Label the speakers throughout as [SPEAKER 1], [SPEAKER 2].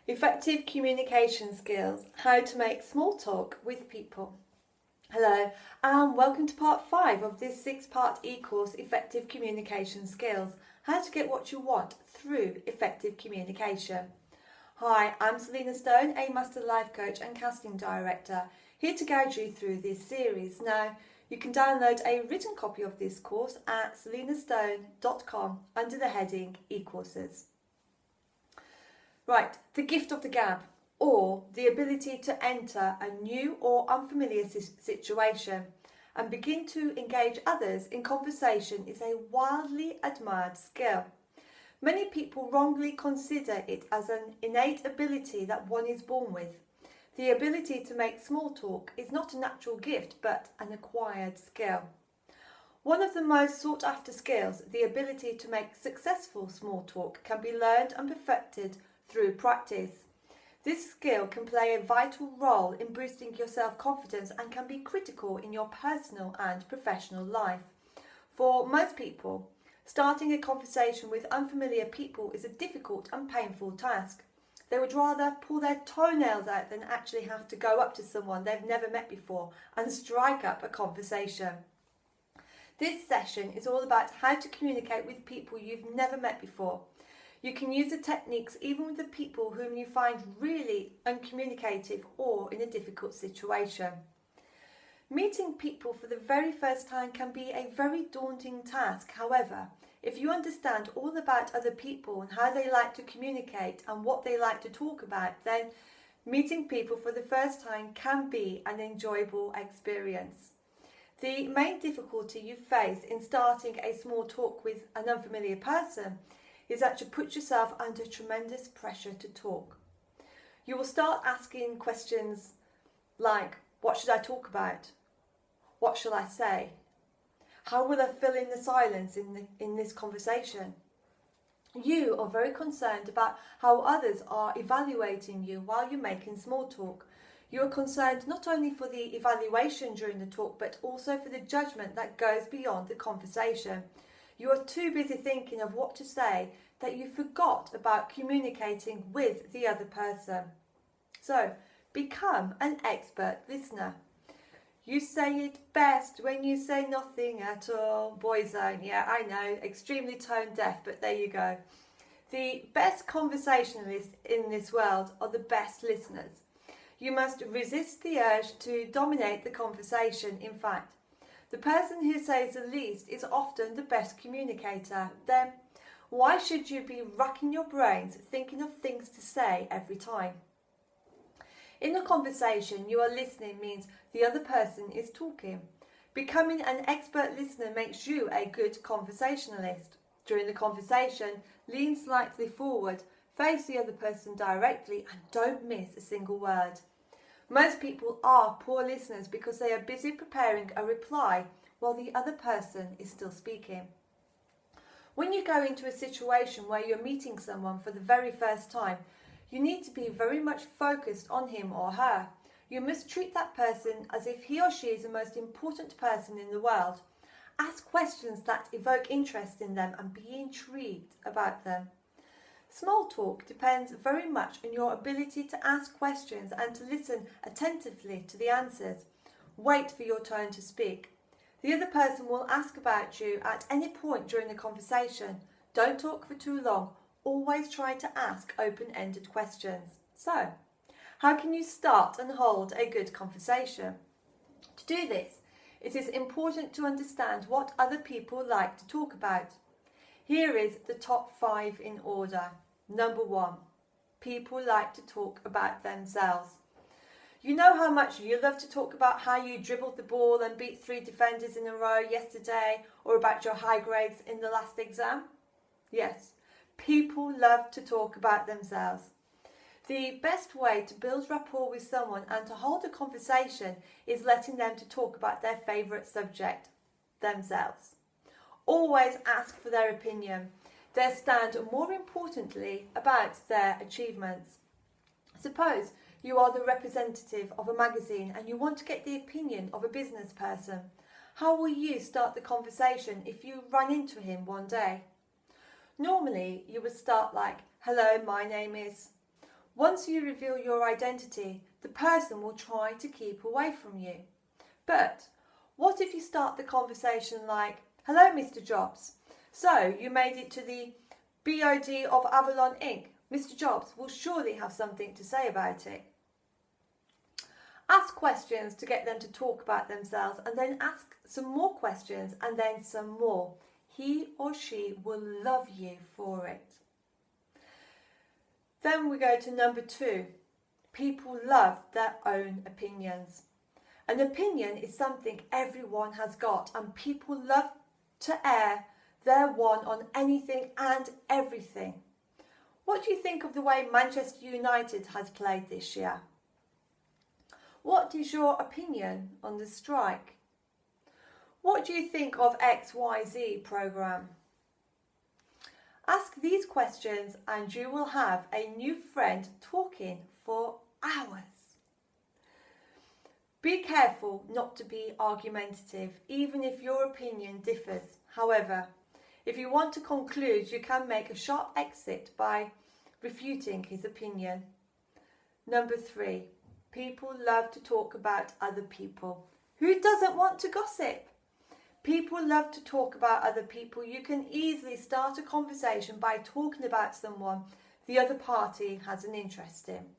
[SPEAKER 1] Effective communication skills, how to make small talk with people. Hello and welcome to part 5 of this 6-part e-course, Effective Communication Skills, how to get what you want through effective communication. Hi, I'm Selina Stone, a Master Life Coach and Casting Director, here to guide you through this series. Now, you can download a written copy of this course at selinastone.com under the heading e-courses. Right, the gift of the gab, or the ability to enter a new or unfamiliar situation and begin to engage others in conversation is a wildly admired skill. Many people wrongly consider it as an innate ability that one is born with. The ability to make small talk is not a natural gift but an acquired skill. One of the most sought after skills, the ability to make successful small talk, can be learned and perfected through practice. This skill can play a vital role in boosting your self-confidence and can be critical in your personal and professional life. For most people, starting a conversation with unfamiliar people is a difficult and painful task. They would rather pull their toenails out than actually have to go up to someone they've never met before and strike up a conversation. This session is all about how to communicate with people you've never met before. You can use the techniques even with the people whom you find really uncommunicative or in a difficult situation. Meeting people for the very first time can be a very daunting task. However, if you understand all about other people and how they like to communicate and what they like to talk about, then meeting people for the first time can be an enjoyable experience. The main difficulty you face in starting a small talk with an unfamiliar person is that you put yourself under tremendous pressure to talk. You will start asking questions like, what should I talk about? What shall I say? How will I fill in the silence in this conversation? You are very concerned about how others are evaluating you while you're making small talk. You are concerned not only for the evaluation during the talk, but also for the judgment that goes beyond the conversation. You are too busy thinking of what to say that you forgot about communicating with the other person. So, become an expert listener. You say it best when you say nothing at all. Boyzone, yeah, I know, extremely tone deaf, but there you go. The best conversationalists in this world are the best listeners. You must resist the urge to dominate the conversation. In fact, the person who says the least is often the best communicator. Then, why should you be racking your brains thinking of things to say every time? In a conversation, you are listening means the other person is talking. Becoming an expert listener makes you a good conversationalist. During the conversation, lean slightly forward, face the other person directly, and don't miss a single word. Most people are poor listeners because they are busy preparing a reply while the other person is still speaking. When you go into a situation where you're meeting someone for the very first time, you need to be very much focused on him or her. You must treat that person as if he or she is the most important person in the world. Ask questions that evoke interest in them and be intrigued about them. Small talk depends very much on your ability to ask questions and to listen attentively to the answers. Wait for your turn to speak. The other person will ask about you at any point during the conversation. Don't talk for too long. Always try to ask open-ended questions. So, how can you start and hold a good conversation? To do this, it is important to understand what other people like to talk about. Here is the top 5 in order. Number 1, people like to talk about themselves. You know how much you love to talk about how you dribbled the ball and beat 3 defenders in a row yesterday, or about your high grades in the last exam? Yes, people love to talk about themselves. The best way to build rapport with someone and to hold a conversation is letting them to talk about their favourite subject, themselves. Always ask for their opinion, their stand, and more importantly, about their achievements. Suppose you are the representative of a magazine and you want to get the opinion of a business person. How will you start the conversation if you run into him one day? Normally, you would start like, hello, my name is... Once you reveal your identity, the person will try to keep away from you. But what if you start the conversation like, "Hello, Mr. Jobs. So you made it to the BOD of Avalon Inc. Mr. Jobs will surely have something to say about it." Ask questions to get them to talk about themselves, and then ask some more questions and then some more. He or she will love you for it. Then we go to number 2. People love their own opinions. An opinion is something everyone has got, and people love to air their one on anything and everything. What do you think of the way Manchester United has played this year? What is your opinion on the strike? What do you think of XYZ programme? Ask these questions and you will have a new friend talking for hours. Be careful not to be argumentative, even if your opinion differs. However, if you want to conclude, you can make a sharp exit by refuting his opinion. Number 3, people love to talk about other people. Who doesn't want to gossip? People love to talk about other people. You can easily start a conversation by talking about someone the other party has an interest in.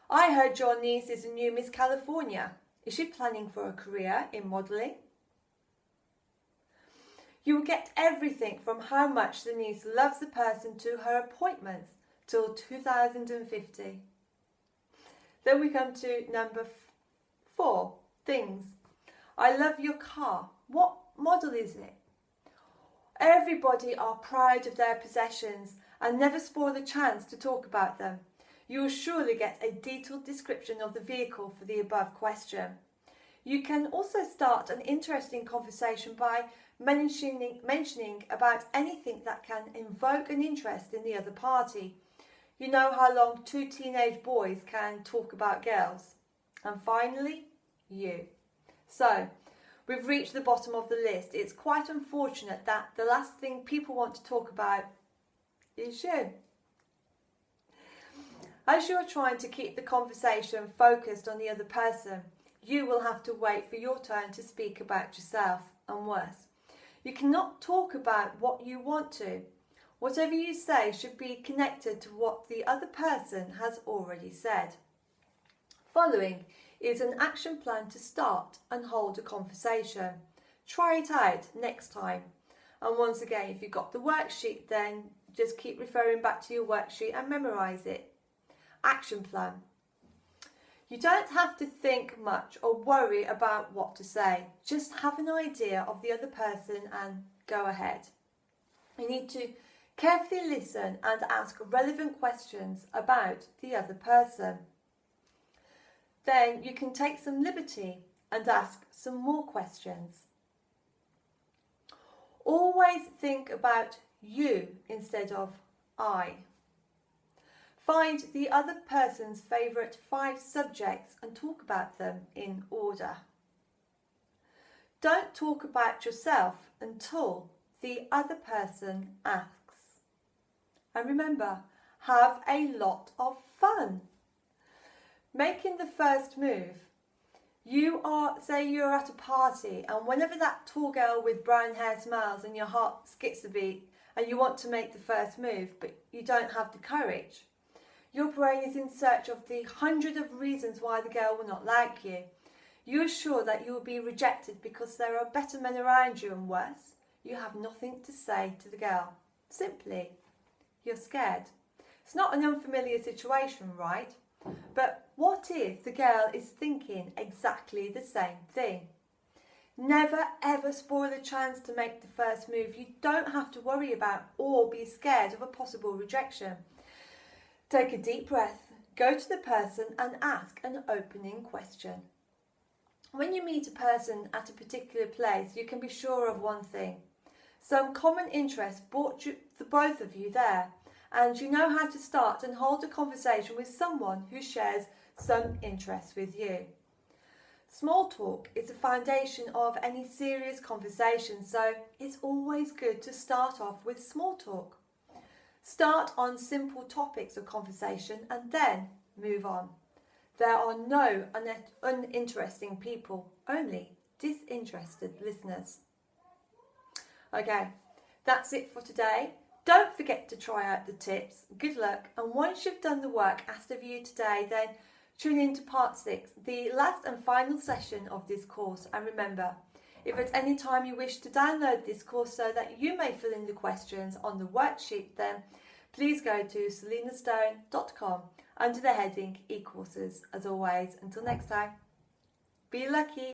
[SPEAKER 1] I heard your niece is a new Miss California. Is she planning for a career in modelling? You will get everything from how much the niece loves the person to her appointments till 2050. Then we come to number 4, things. I love your car. What model is it? Everybody are proud of their possessions and never spoil the chance to talk about them. You will surely get a detailed description of the vehicle for the above question. You can also start an interesting conversation by mentioning about anything that can invoke an interest in the other party. You know how long 2 teenage boys can talk about girls. And finally, you. So, we've reached the bottom of the list. It's quite unfortunate that the last thing people want to talk about is you. As you're trying to keep the conversation focused on the other person, you will have to wait for your turn to speak about yourself, and worse. You cannot talk about what you want to. Whatever you say should be connected to what the other person has already said. Following is an action plan to start and hold a conversation. Try it out next time. And once again, if you've got the worksheet, then just keep referring back to your worksheet and memorise it. Action plan. You don't have to think much or worry about what to say. Just have an idea of the other person and go ahead. You need to carefully listen and ask relevant questions about the other person. Then you can take some liberty and ask some more questions. Always think about you instead of I. Find the other person's favourite 5 subjects and talk about them in order. Don't talk about yourself until the other person asks. And remember, have a lot of fun. Making the first move. Say you're at a party, and whenever that tall girl with brown hair smiles and your heart skips a beat and you want to make the first move, but you don't have the courage. Your brain is in search of the 100 of reasons why the girl will not like you. You are sure that you will be rejected because there are better men around you, and worse, you have nothing to say to the girl. Simply, you're scared. It's not an unfamiliar situation, right? But what if the girl is thinking exactly the same thing? Never ever spoil a chance to make the first move. You don't have to worry about or be scared of a possible rejection. Take a deep breath, go to the person and ask an opening question. When you meet a person at a particular place, you can be sure of one thing. Some common interest brought the both of you there, and you know how to start and hold a conversation with someone who shares some interest with you. Small talk is the foundation of any serious conversation, so it's always good to start off with small talk. Start on simple topics of conversation and then move on. There are no uninteresting people, only disinterested listeners. Okay, that's it for today. Don't forget to try out the tips. Good luck. And once you've done the work asked of you today, then tune in to part 6, the last and final session of this course. And remember, if at any time you wish to download this course so that you may fill in the questions on the worksheet, then please go to selinastone.com under the heading e-courses. As always, until next time, be lucky.